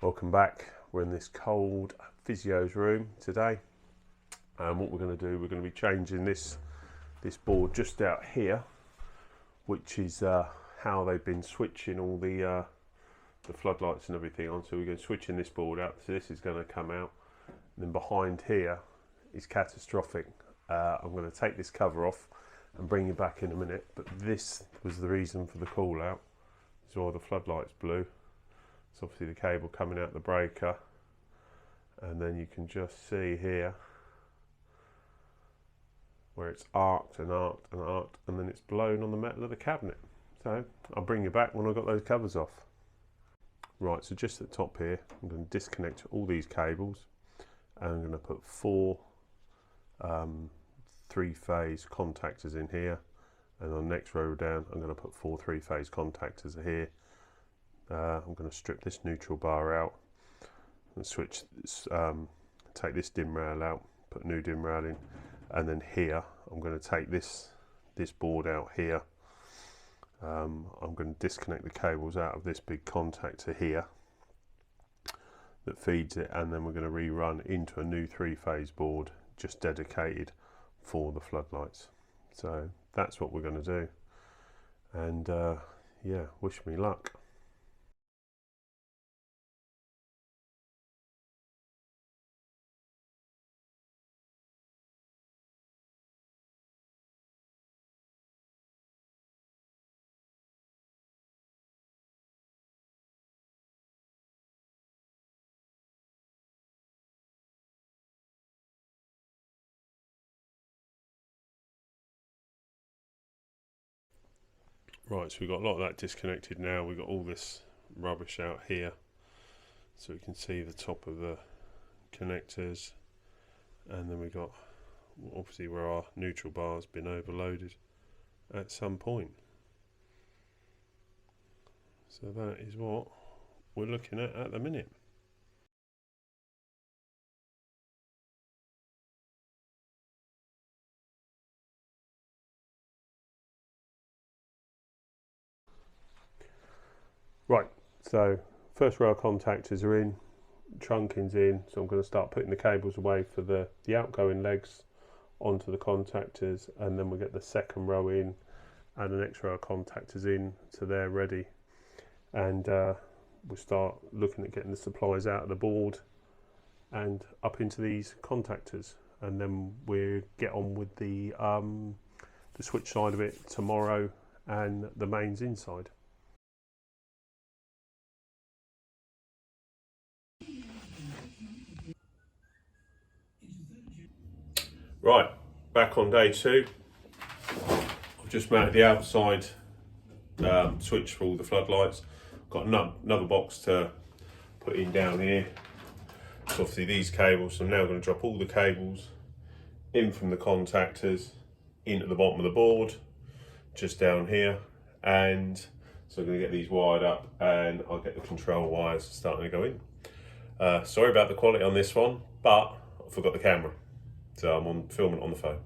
Welcome back. We're in this cold physio's room today, and what we're going to do, we're going to be changing this board just out here, which is how they've been switching all the floodlights and everything on. So we're going to switching this board out. So this is going to come out, and then behind here is catastrophic. I'm going to take this cover off and bring you back in a minute, but this was the reason for the call out. This is why the floodlights blew. It's obviously the cable coming out the breaker, and then you can just see here where it's arced and arced and arced, and then it's blown on the metal of the cabinet. So I'll bring you back when I've got those covers off. Right, so just at the top here, I'm going to disconnect all these cables, and I'm going to put four three-phase contactors in here, and on the next row down I'm going to put four three-phase contactors here. I'm going to strip this neutral bar out and switch this, take this DIN rail out, put a new DIN rail in, and then here I'm going to take this board out here. I'm going to disconnect the cables out of this big contactor here that feeds it, and then we're going to rerun into a new three-phase board just dedicated for the floodlights. So that's what we're going to do, and yeah, wish me luck. Right, so we've got a lot of that disconnected now. We've got all this rubbish out here, so we can see the top of the connectors, and then we've got obviously where our neutral bar's been overloaded at some point. So that is what we're looking at the minute. Right, so first row of contactors are in, trunking's in, so I'm going to start putting the cables away for the outgoing legs onto the contactors, and then we'll get the second row in and the next row of contactors in, so they're ready. And we'll start looking at getting the supplies out of the board and up into these contactors, and then we'll get on with the switch side of it tomorrow and the mains inside. Right, back on day two. I've just mounted the outside switch for all the floodlights. Got another box to put in down here. So obviously these cables, so I'm now going to drop all the cables in from the contactors into the bottom of the board, just down here. And so I'm going to get these wired up, and I'll get the control wires starting to go in. Sorry about the quality on this one, but I forgot the camera. So I'm filming on the phone.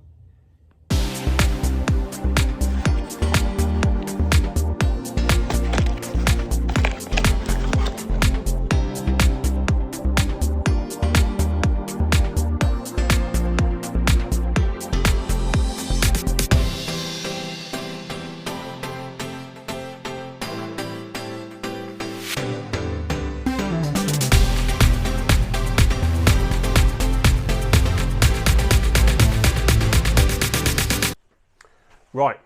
Right,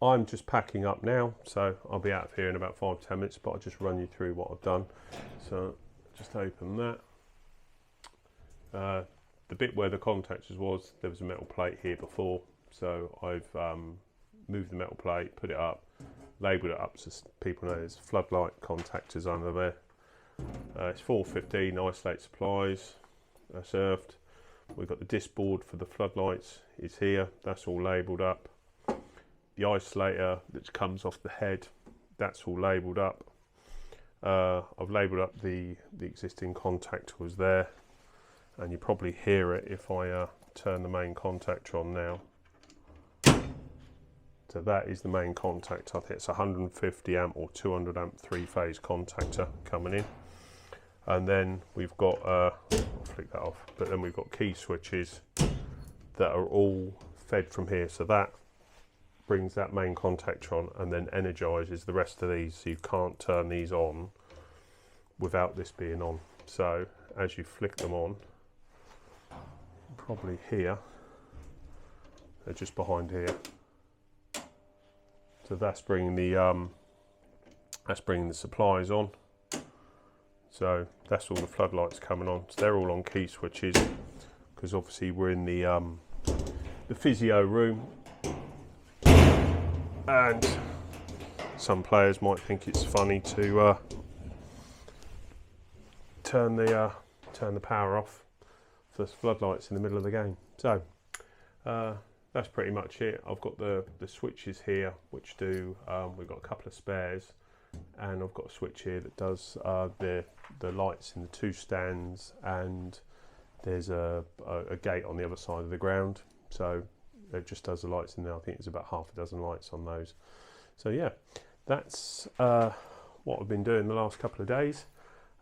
I'm just packing up now, so I'll be out of here in about 5 to 10 minutes, but I'll just run you through what I've done. So just open that. The bit where the contactors was, there was a metal plate here before, so I've moved the metal plate, put it up, labelled it up so people know there's floodlight contactors under there. It's 415 isolate supplies, that's earthed. We've got the disc board for the floodlights is here, that's all labelled up. The isolator that comes off the head, that's all labelled up. I've labelled up the existing contactors there, and you probably hear it if I turn the main contactor on now. So that is the main contactor. I think it's 150 amp or 200 amp three-phase contactor coming in. And then we've got, I'll flick that off, but then we've got key switches that are all fed from here. So that brings that main contactor on and then energizes the rest of these. So you can't turn these on without this being on. So as you flick them on, probably here, they're just behind here. So that's bringing the supplies on. So that's all the floodlights coming on. So they're all on key switches because obviously we're in the physio room, and some players might think it's funny to turn the power off for floodlights in the middle of the game. So that's pretty much it. I've got the switches here which do, we've got a couple of spares, and I've got a switch here that does the lights in the 2 stands, and there's a gate on the other side of the ground, so it just does the lights in there. I think there's about half a dozen lights on those. So yeah, that's what I've been doing the last couple of days.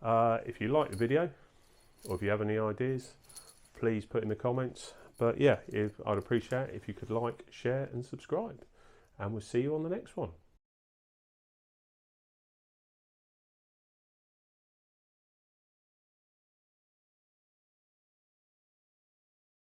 If you like the video, or if you have any ideas, please put in the comments. But yeah, I'd appreciate it if you could like, share and subscribe, and we'll see you on the next one.